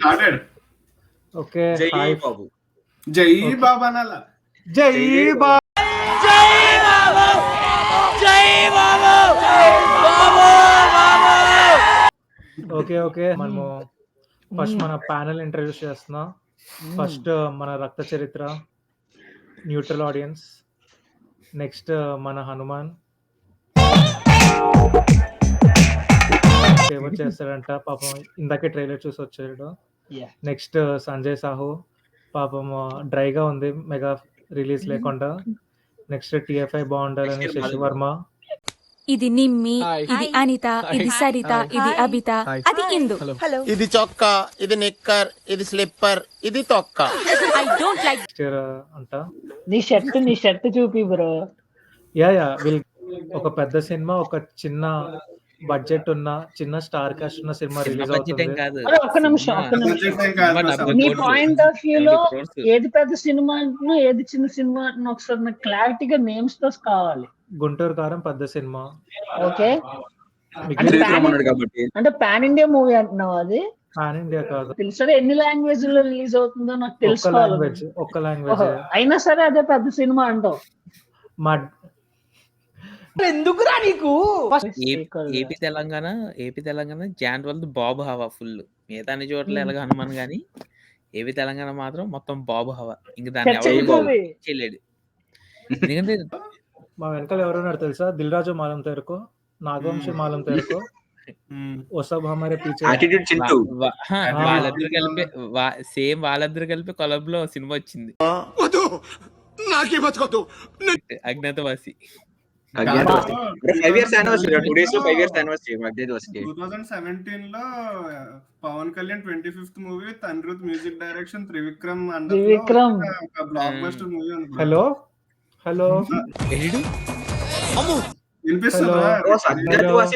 Started. Okay జై hi బాబు. జై okay. బాబా అనాల. జై జై బా ఓకే ఓకే మనము ఫస్ట్ మన ప్యానెల్ ఇంట్రడ్యూస్ చేస్తున్నాం. ఫస్ట్ మన రక్త చరిత్ర, న్యూట్రల్ ఆడియన్స్, నెక్స్ట్ మన హనుమాన్ సేవ చేస్తాడంట పాపం, ఇందాకే ట్రైలర్ చూసి వచ్చాడు. నెక్స్ట్ సంజయ్ సాహు పాపం డ్రైగా ఉంది మెగా రిలీజ్ లేకుండా. నెక్స్ట్ టిఎఫ్ఐ బాగుండాలని Next year Shashi Malvi. Varma. ఇది నిమ్మి, ఇది అనిత, ఇది సరిత, ఇది అబిత, అది ఇందు. ఇది చొక్కా, ఇది నిక్కర్, ఇది స్లిప్పర్, ఇది తొక్క. I don't like next year అంట. నీ షర్ట్ చూపి బ్రో. యా వీళ్ళు ఒక పెద్ద సినిమా, ఒక చిన్న బడ్జెట్ ఉన్న చిన్న స్టార్ కాస్ట్ ఉన్న సినిమా రిలీజ్ అవుతుంది. అరే ఒక్క నిమిషం. నీ పాయింట్ ఆఫ్ వ్యూ లో ఏది పెద్ద సినిమా అంటున్నా, ఏది చిన్న సినిమా అంటున్నా ఒకసారి నాకు క్లారిటీగా నేమ్స్ తో కావాలి. గుంటూరు కారం పెద్ద సినిమా. ఓకే, కాబట్టి అంటే పాన్ ఇండియా మూవీ అంటున్నావు. అది పాన్ ఇండియా కాదు, తెలుసు. ఎన్ని లాంగ్వేజ్ లో రిలీజ్ అవుతుందో నాకు ఒక్క తెలుసుకోవాలి. లాంగ్వేజ్ అయినా సరే అదే పెద్ద సినిమా అంటావు. మా ఎందుకురా నీకు? ఏపీ తెలంగాణ జాన్ వల్ల బాబు హవా ఫుల్. మిగతా అన్ని చోట్ల ఎలాగ హనుమాన్ గానీ ఏపీ తెలంగాణ మాత్రం మొత్తం బాబు హవా. ఇంక దాన్ని ఎవరు చేయలేడు. ఎందుకంటే మా వెనకాల ఎవరున్నారు తెలుసా? దిల్ రాజు మాలం తేరుకో, నాగవంశీ మాలం తేరుకో, వసబ్ హమారే పీచే. యాటిట్యూడ్ చింటూ. వాళ్ళిద్దరు కలిపి సేమ్ వాళ్ళిద్దరు కలిపి కొలబ్ లో సినిమా వచ్చింది, అజ్ఞాతవాసి. 5 years anniversary. 2 days లో 5 years anniversary. 2017 లో పవన్ కళ్యాణ్ 25th మూవీ తన్రుత్ మ్యూజిక్ డైరెక్షన్ త్రివిక్రమ్ త్రివిక్రమ్ ఒక బ్లాక్ బస్టర్ మూవీ ఉంది. హలో వినిపిస్తుందా?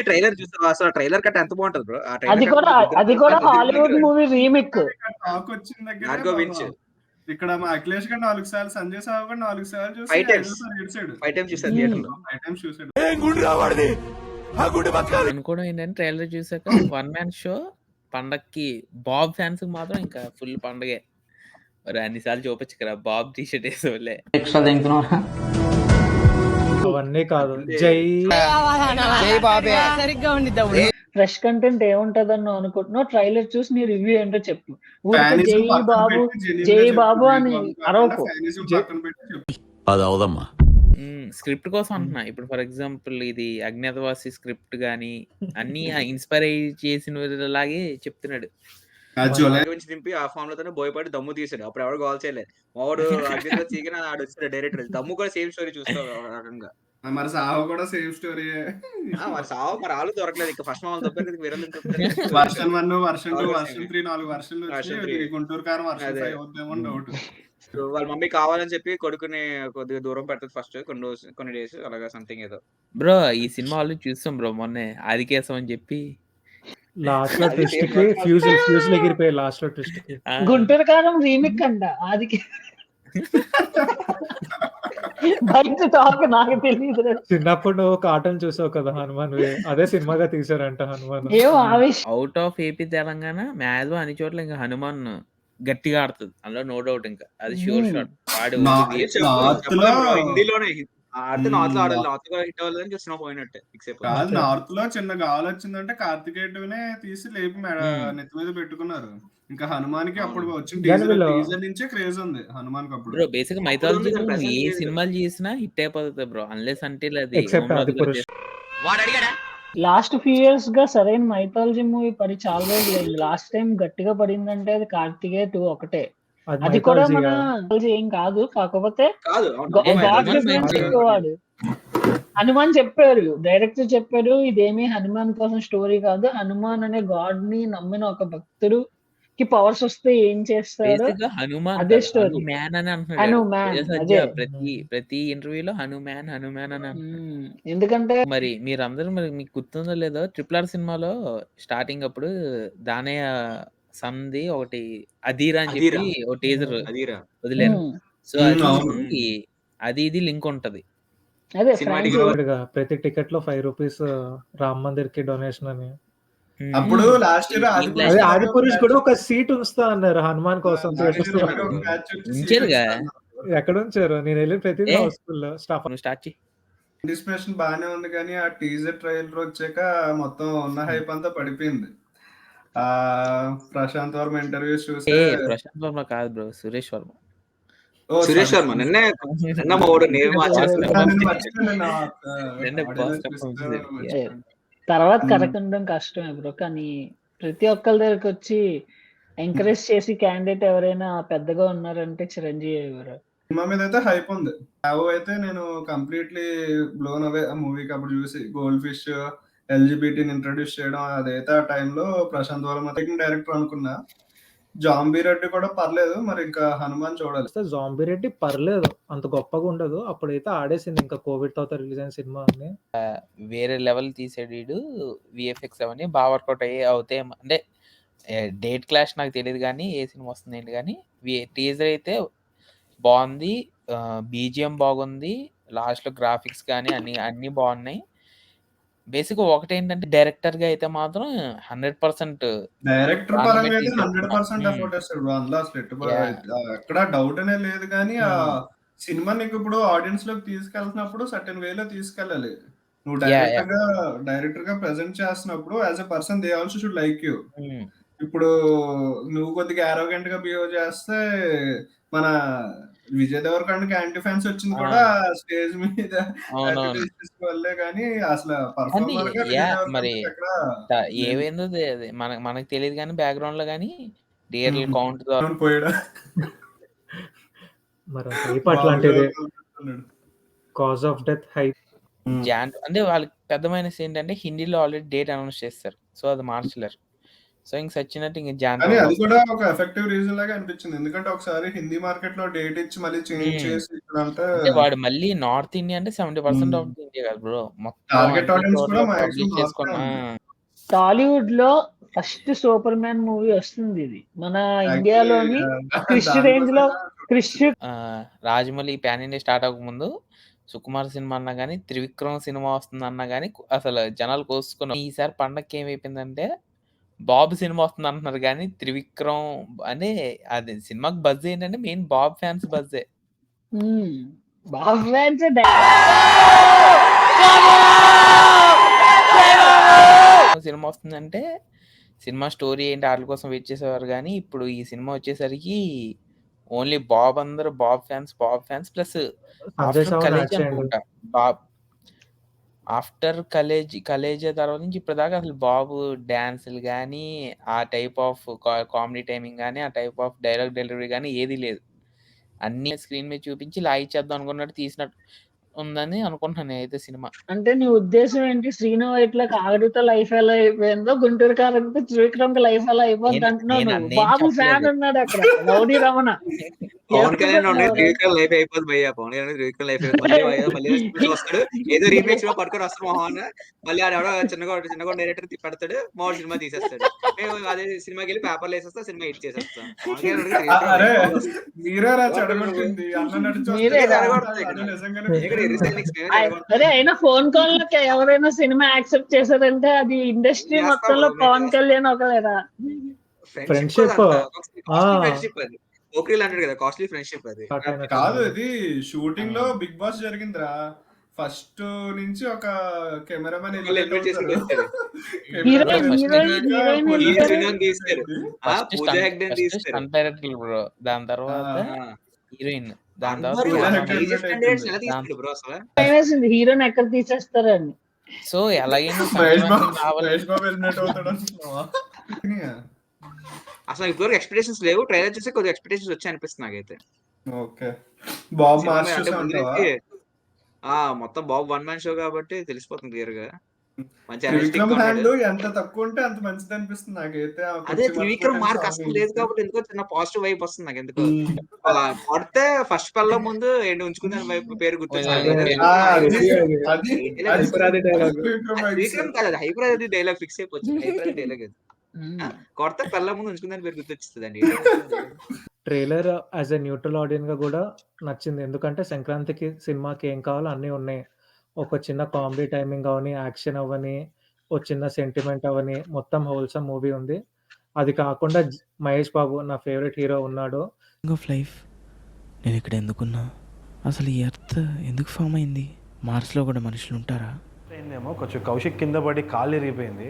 ట్రైలర్ చూస్తావా? అసలు ట్రైలర్ కట్ ఎంత బాగుంటది బ్రో. అది కూడా హాలీవుడ్ మూవీ రీమేక్. టాక్ వచ్చిన దగ్గర నార్గో విన్స్ ఇక్కడ మా అఖిలేష్ గారు 4 సార్లు, సంజయ్ సాహు గారు 4 సార్లు చూసి 5 times. ఏడ్చాడు. 5 times చూసాను థియేటర్ లో. 5 times చూసాడు. అనుకోవడం ఏంటంటే ట్రైలర్ చూసాక వన్ మ్యాన్ షో పండక్కి బాబ్ ఫ్యాన్స్ కి మాత్రం ఇంకా ఫుల్ పండగే. మరి అన్నిసార్లు చూపించు కదా బాబ్ టీ షర్ట్ వేసేవాళ్ళే. అవన్నీ కాదు. జై ఫ్రెష్ కంటెంట్ ఏముంటదని అనుకుంటున్నావు? ట్రైలర్ చూసి నీ రివ్యూ ఏంటో చెప్పు. ఊరికే జై బాబు అని అరవకు. అది అవదమ్మా. స్క్రిప్ట్ కోసం అంటున్నా. ఇప్పుడు ఫర్ ఎగ్జాంపుల్ ఇది అజ్ఞాతవాసి స్క్రిప్ట్ గానీ అన్ని ఇన్స్పైర్ చేసిన లాగే చెప్తున్నాడు. నుంచి దింపి ఆ ఫామ్ లోనే బోయపాటి దమ్ము తీసాడు. అప్పుడు ఎవరు కాల్ చేయలేదు. వాడు చీకిన ఆడు వచ్చాడు డైరెక్టర్. దమ్ము కూడా సేమ్ స్టోరీ చూస్తావు రకంగా. మరి సాహు కూడా సేమ్ స్టోరీ. మరి సావు మరి ఆలు దొరకలేదు. ఇంకా ఫస్ట్ మామూలు తప్పేది వేరే వర్షన్ 1, వర్షన్ 2, వర్షన్ 3 4 వర్షన్లు వచ్చి గుంటూరు కారం వర్షన్ 5 అవుతామో డౌట్. వాళ్ళ మమ్మీ కావాలని చెప్పి కొడుకుని కొద్దిగా దూరం పెడుతుంది ఫస్ట్ కొన్ని డేస్ అలాగా సంథింగ్ ఏదో. బ్రో ఈ సినిమా ఆల్రెడీ చూస్తాం బ్రో. మొన్నే ఆదికేశం అని చెప్పి లాస్ట్ లో ట్విస్ట్ కి ఫ్యూజ్ ఎగిరిపోయి లాస్ట్ లో ట్విస్ట్ కి గుంటూరు కారం రీమేక్ అంట. ఆదికి బయట టాక్ నాకు తెలియదు. చిన్నప్పుడు నువ్వు కార్టూన్ చూసావు కదా హనుమాన్, అదే సినిమాగా తీసారంట Hanuman. Out of AP Telangana maximum అన్ని చోట్ల ఇంకా హనుమాన్ గట్టిగా ఆడుతుంది. అందులో నో డౌట్. ఇంకా అది షూర్ షాట్. వాడు హిందీలోనే నార్త్ హిట్ అవ్వాలని చూస్తున్నా పోయినట్టే. నార్త్ లో చిన్న గాలి వచ్చిందంటే కార్తికేయునే తీసి లేపి నెత్తి మీద పెట్టుకున్నారు. ఇంకా హనుమాన్ కి అప్పుడు వచ్చిన టీజర్ నుంచే క్రేజ్ ఉంది హనుమాన్ కి. అప్పుడు బేసిక్ మైథాలజీ ఏ సినిమాలు చేసినా హిట్ అయిపోతుంది బ్రో, అన్లెస్ అంటే లాస్ట్ ఫ్యూ ఇయర్స్ గా సరైన మైథాలజీ మూవీ పడి చాలా రోజులు. లాస్ట్ టైం గట్టిగా పడిందంటే అది కార్తికేయ 2 ఒకటే. అది కూడా మన ఏం కాదు. కాకపోతే చెప్పేవాడు హనుమాన్ చెప్పారు, డైరెక్టర్ చెప్పారు ఇదేమి హనుమాన్ కోసం స్టోరీ కాదు, హనుమాన్ అనే గాడ్ ని నమ్మిన ఒక భక్తుడు కి పవర్స్ వస్తే ఏం చేస్తాడు అదే స్టోరీ. ప్రతి ఇంటర్వ్యూలో హనుమాన్ అని అంటున్నాడు. ఎందుకంటే మరి మీరందరూ మరి మీకు గుర్తుందో లేదో RRR సినిమాలో స్టార్టింగ్ అప్పుడు దానయ్య సంది ఒకటి అధీరా అని చెప్పి ఒక టీజర్ వదిలేరు. సో అది ఇది లింక్ ఉంటది. అదే ప్రతి టికెట్ లో 5 రూపీస్ రామ్ మందిర్ కి డొనేషన్ అని. అప్పుడు లాస్ట్ ఇయర్ ఈ ఆది Flash అదే లో ఆది పురుష్ కూడా ఒక సీట్ ఉంచుతా అన్నారు హనుమాన్ కోసం థియేటర్స్ లో. ఒక బ్యాచ్ వచ్చి సీట్ ఉంచారుగా. ఇస్తున్నారు. ఎక్కడ ఉంచారు? నేను వెళ్ళిన ప్రతిదీ ఏ హౌస్ఫుల్ స్టాఫ్. నువ్వు స్టార్ట్ చెయ్యి. అంటిసిపేషన్ బానే ఉంది కానీ ఆ టీజర్ ట్రైలర్ వచ్చాక మొత్తం ఉన్న హైప్ అంతా పడిపోయింది. ఆ ప్రశాంత్ వర్మ ఇంటర్వ్యూస్ చూస్తే ప్రశాంత్ వర్మ కాదు బ్రో, సురేష్ వర్మ. ఓ సురేష్ సారీ వర్మ నిన్న మా వాడు నేమ్ మార్చేస్తున్నాడు. నేను మర్చిపోయాను. నిన్నే ఆడియో బాస్ చూస్తే పంపించింది. మర్చిపోయాను. తర్వాత కరెక్ట్ ఉండడం కష్టమే బ్రో. కానీ ప్రతి ఒక్కరి దగ్గరికి వచ్చి ఎంకరేజ్ చేసి క్యాండిడేట్ ఎవరైనా పెద్దగా ఉన్నారంటే చిరంజీవి ఎవరు. సినిమా మీద అయితే హైప్ ఉంది. అయితే నేను కంప్లీట్లీ బ్లోన్ అవే ఆ మూవీకి అప్పుడు చూసి గోల్డ్ ఫిష్ ఎల్జిబిటీని ఇంట్రడ్యూస్ చేయడం అదైతే ఆ టైంలో ప్రశాంత్ వర్మ డైరెక్టర్ అనుకున్నా. జాంబీ రెడ్డి కూడా పర్లేదు, మరి ఇంకా హనుమాన్ చూడాలి. జాంబీ రెడ్డి పర్లేదు, అంత గొప్పగా ఉండదు. అప్పుడైతే ఆడేసింది ఇంకా కోవిడ్ తర్వాత రిలీజ్ అయిన సినిమా అని. వేరే లెవెల్ తీసాడు వీడు. విఎఫ్ఎక్స్ అవన్నీ బాగా వర్కౌట్ అవుతాయి. అంటే డేట్ క్లాష్ నాకు తెలియదు కానీ ఏ సినిమా వస్తుంది ఏంటి, కానీ టీజర్ అయితే బాగుంది. బీజిఎం బాగుంది. లాస్ట్ లో గ్రాఫిక్స్ కానీ అన్ని బాగున్నాయి. బేసిక్ ఒకటేంటంటే డైరెక్టర్ గా అయితే మాత్రం 100% డైరెక్టర్ పరంగా అయితే 100% ఎఫర్ట్ వేస్తాడు అందులో, అసలు ఎక్కడ డౌట్ అనే లేదు. కానీ ఆ సినిమా నీకు ఇప్పుడు ఆడియన్స్ లోకి తీసుకెళ్తున్నప్పుడు సర్టెన్ వేలో తీసుకెళ్ళాలి. నువ్వు డైరెక్టర్ గా ప్రెజెంట్ చేస్తున్నప్పుడు as a person they also should like you. ఇప్పుడు నువ్వు కొద్దిగా అరోగెంట్ గా బిహేవ్ చేస్తే మన విజయ్ దేవరకొండకి యాంటీ ఫ్యాన్స్ వచ్చింది కూడా స్టేజ్ మీద వల్లే. కానీ అసలు పర్ఫార్మర్ గా విజయ్ దేవరకొండకి ఎక్కడ ఏమైందో మనకు తెలియదు కానీ బ్యాక్గ్రౌండ్ లో కానీ డియర్లీ కౌంట్ పోయాడా మరి హైప్ అట్లాంటిది. Cause of death hype. అంటే వాళ్ళకి పెద్ద మైనస్ ఏంటంటే హిందీలో ఆల్రెడీ డేట్ అనౌన్స్ చేస్తారు, సో అది మార్చలేరు. సో ఇంక సచ్చినట్టు ఇంక కానీ అది కూడా ఒక ఎఫెక్టివ్ రీజన్ లాగా అనిపించింది. ఎందుకంటే ఒకసారి హిందీ మార్కెట్ లో డేట్ ఇచ్చి మళ్ళీ చేంజ్ చేసి అంటే వాడు మళ్ళీ నార్త్ ఇండియా అంటే 70% ఆఫ్ ఇండియా కాదు బ్రో, టార్గెట్ ఆడియన్స్ కూడా పబ్లిష్ చేసుకున్నా. టాలీవుడ్ లో ఫస్ట్ సూపర్ మ్యాన్ మూవీ వస్తుంది ఇది మన ఇండియాలోని క్రిష్ రేంజ్ లో. రాజమౌళి ప్యాన్ ఇండియా స్టార్ట్ అవ్వకముందు సుకుమార్ సినిమా అన్నా కానీ త్రివిక్రమ్ సినిమా వస్తుంది అన్నా కానీ అసలు జనాలు కోసుకున్నాం. ఈసారి పండగకి ఏమైపోయిందంటే బాబు సినిమా వస్తుంది అంటున్నారు కానీ త్రివిక్రమ్ అంటే అది సినిమాకి బజ్ ఏంటంటే మెయిన్ బాబ్ ఫ్యాన్స్ బజ్జే. బాబ్ ఫ్యాన్స్ సినిమా వస్తుందంటే సినిమా స్టోరీ ఏంటి వాటి కోసం వెయిట్ చేసేవారు. కానీ ఇప్పుడు ఈ సినిమా వచ్చేసరికి ఓన్లీ బాబ్, అందరూ Bob fans plus after Khaleja తర్వాత నుంచి ఇప్పటిదాకా అసలు బాబు డాన్సులు కానీ ఆ టైప్ ఆఫ్ కామెడీ టైమింగ్ కానీ ఆ టైప్ ఆఫ్ డైలాగ్ డెలివరీ కానీ ఏది లేదు. అన్ని స్క్రీన్ మీద చూపించి లాగిచ్చేద్దాం అనుకున్నట్టు తీసినట్టు ఉందని అనుకుంటున్నాను నేనైతే సినిమా. అంటే నీ ఉద్దేశం ఏంటి? శ్రీను వైట్ల కాగడితో లైఫ్ ఎలా అయిపోయిందో గుంటూరు కారంతో త్రివిక్రమ్ లైఫ్ ఎలా అయిపోద్ది అంటున్నావు. బాబు ఫ్యాన్ ఉన్నాడు అక్కడ, రౌడీ రమణ. పవన్ కళ్యాణ్ త్రివిక్రమ్ లైఫ్ అయిపోద్ది భయ్యా. పవన్ కళ్యాణ్ త్రివిక్రమ్ లైఫ్ మళ్ళీ వస్తాడు, ఏదో రీమేక్స్ లో పట్టుకొని వస్తాడు మోహన్. మళ్ళీ ఆడ చిన్నగా డైరెక్టర్ పెడతాడు, మోహన్ సినిమా తీసేస్తాడు. మేము అదే సినిమాకి వెళ్ళి పేపర్లు వేసేస్తా, సినిమా హిట్ చేసేస్తాం. అరే అయినా ఫోన్ కాల్ లకి ఎవరైనా సినిమా యాక్సెప్ట్ చేశారంటే అది ఇండస్ట్రీ మొత్తంలో పవన్ కళ్యాణ్ ఒకలేదా? ఫ్రెండ్షిప్ అది ఓక్రీల్ అంటాడు కదా, కాస్ట్లీ ఫ్రెండ్షిప్ అది కాదు. ఇది షూటింగ్ లో బిగ్ బాస్ జరిగిందిరా. ఫస్ట్ నుంచి ఒక కెమెరామెన్ దాని తర్వాత హీరోయిన్, దాని తర్వాత హీరోని ఎక్కడ తీసేస్తారని. సో ఎలాగైనా అసలు ఇప్పుడు ఎక్స్పెక్టేషన్స్ లేవు. ట్రైలర్ చూస్తే కొద్దిగా ఎక్స్పెక్టేషన్స్ వచ్చాయి అనిపిస్తుంది నాకైతే. మొత్తం బాబు వన్ మ్యాన్ షో కాబట్టి తెలిసిపోతుంది క్లియర్ గా. ఎంత తక్కువ ఉంటే అంత మంచిది అనిపిస్తుంది నాకైతే. అదే త్రివిక్రమ్ మార్క్ అసలు లేదు కాబట్టి ఎందుకో చిన్న పాజిటివ్ వైబ్ వస్తుంది నాకు. ఎందుకో కొడితే ఫస్ట్ పల్ల ముందు ఉంచుకుందని వైపు పేరు గుర్తొచ్చింది. త్రివిక్రమ్ కాదు, అది హైపరాది డైలాగ్ ఫిక్స్ అయిపోతుంది. హైపరాది డైలాగ్ అది కొడితే పల్ల ముందు ఉంచుకుందని పేరు గుర్తొచ్చిందండి. Trailer as a neutral audience గా కూడా నచ్చింది. ఎందుకంటే సంక్రాంతికి సినిమాకి ఏం కావాలో అన్నీ ఉన్నాయి. ఒక చిన్న కామెడీ టైమింగ్ అవని, యాక్షన్ అవని, ఓ చిన్న సెంటిమెంట్ అవని మొత్తం హోల్సమ్ మూవీ ఉంది. అది కాకుండా మహేష్ బాబు నా ఫేవరెట్ హీరో ఉన్నాడు. ఆఫ్ లైఫ్ నేను ఇక్కడ ఎందుకున్నా, అసలు ఈ ఎర్త్ ఎందుకు ఫామ్ అయింది, మార్స్లో కూడా మనుషులు ఉంటారా? అయిందేమో కొంచెం కౌశిక్ కింద పడి కాలు ఇరిగిపోయింది.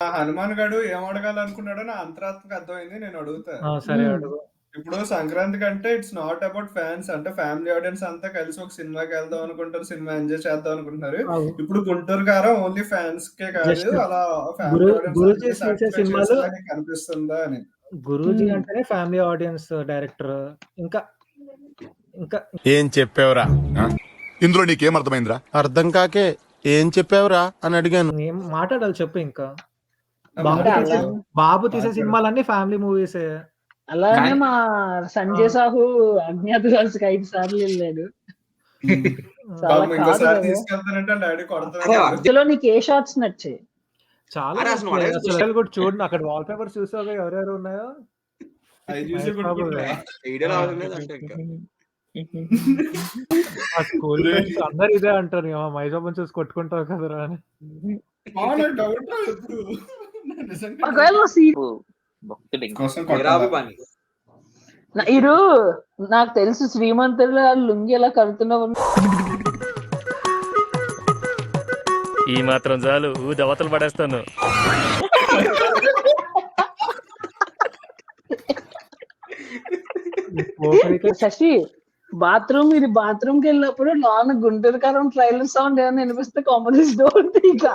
ఆ హనుమాన్ గడు ఏం అడగాలనుకున్నాడో నా అంతరాత్మకు అర్థమైంది. నేను అడుగుతా. సరే అడుగు. ఇప్పుడు సంక్రాంతి కంటే ఇట్స్ నాట్ అబౌట్ ఫ్యాన్స్, అంటే ఫ్యామిలీ ఆడియన్స్ అంతా కలిసి ఒక సినిమాకి వెళ్దాం అనుకుంటారు, సినిమా ఎంజాయ్ చేద్దాం అనుకుంటున్నారు. ఇప్పుడు గుంటూరు కారం ఓన్లీ ఫ్యాన్స్ కే కాదు, అలా ఫ్యామిలీ గురూజీ తీసే సినిమాలు కనిపిస్తుందా అని. గురూజీ అంటేనే ఫ్యామిలీ ఆడియన్స్ డైరెక్టర్. ఇంకా ఇంకా ఏం చెప్పావురా? ఇందులో నీకేం అర్థమైందిరా? అర్థం కాకే ఏం చెప్పావురా అని అడిగాను. ఏం మాట్లాడాలి చెప్పు. ఇంకా అంటే బాబు తీసే సినిమాలన్నీ ఫ్యామిలీ మూవీసే. అలానే మా సంజయ్ సాహు అజ్ఞాతవాసికి 5 సార్లు వెళ్ళాడు. చాలా ఇంకోసారి కాదు. తీసుకెళ్తానంటే డాడీ కొడతాడు. అందులో నీకు ఏ షార్ట్స్ నచ్చాయి? చాలా అరే అసలు వాడు అసలు కూడా చూడండి, అక్కడ వాల్ పేపర్ చూసావు ఎవరెవరు ఉన్నాయో. అవి చూసి మహేష్ బాబు కొట్టుకుంటా. వీడియోలో అవసరం లేదు అంటే ఇంకా. ఆ స్కూల్ ఫ్రెండ్స్ అందరు ఇదే అంటారు, మహేష్ బాబుని చూసి కొట్టుకుంటావు కదరా అని. నాకు డౌట్ రా ఇప్పుడు. నిజంగా ఒకవేళ భక్తుడు ఇంకా. కోసం వీరాభి కొట్టాలా? బాని. ఇరు నాకు తెలుసు శ్రీమంతులు లుంగి ఎలా కడుతున్నావు. ఈ మాత్రం చాలు దవతలు పడేస్తాను. శశి బాత్రూమ్ ఇది బాత్రూమ్ కి వెళ్ళినప్పుడు లోన గుంటూరు కారం ట్రైలర్ సౌండ్ ఏమైనా వినిపిస్తే కాంపనీస్ డోర్ ఇక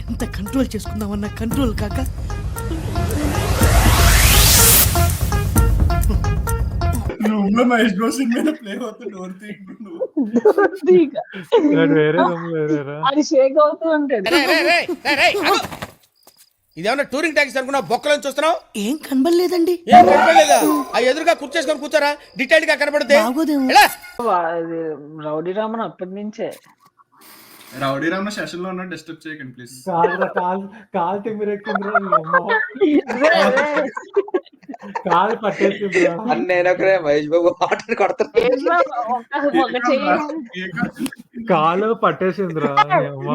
ఎంత కంట్రోల్ చేసుకుందామన్నా కంట్రోల్ కాక రూమ్ లో మహేష్ బాబు సినిమా ప్లే అవుతుంది. డోర్ వేరే రూమ్ వేరేరా. అది షేక్ అవుతూ ఉంటాడు. ఇదేమన్నా టూరింగ్ ట్యాక్సీ అనుకున్నా బొక్కలను చూస్తున్నావు? ఏం కనబడలేదండి. ఏం కనపడలేదా? ఆ ఎదురుగా కూర్చేసుకొని కూర్చోరా, డీటెయిల్ గా కనపడితే. అది రౌడీ రామన్ అప్పటి నుంచే. రౌడీ రామ సెషన్ లో ఉన్న డిస్టర్బ్ చేయకండి ప్లీజ్. కాలు తిమ్మిరెక్కిందిరా నీ అమ్మ. కాలు పట్టేసిందిరా. నేను ఒకరే మహేష్ బాబు ఆటని కొడతాను. ఒక చెయ్యి కాలు పట్టేసిందిరా నీ అమ్మ.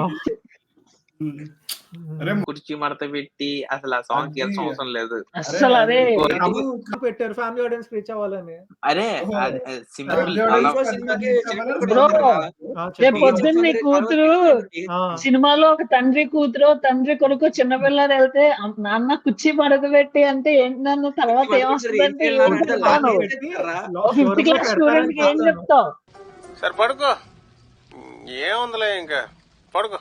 అరే కుర్చీ మడత పెట్టి అసలు ఆ సాంగ్ చేయాల్సిన అవసరం లేదు. అస్సలు అదే పెట్టారు ఫ్యామిలీ ఆడియన్స్ రీచ్ అవ్వాలని. అరే సింపుల్. రేపు పొద్దున్న నీ కూతురు సినిమాలో ఒక తండ్రి కూతురు తండ్రి కొడుకు చిన్నపిల్లలు వెళ్తే నాన్న కుర్చీ మడత పెట్టి అంటే ఏంటి నాన్న తర్వాత ఏమొస్తుందంటే 5th క్లాస్ స్టూడెంట్ కి ఏం చెప్తావు? సరే పడుకో, ఏముందిలే ఇంకా పడుకో.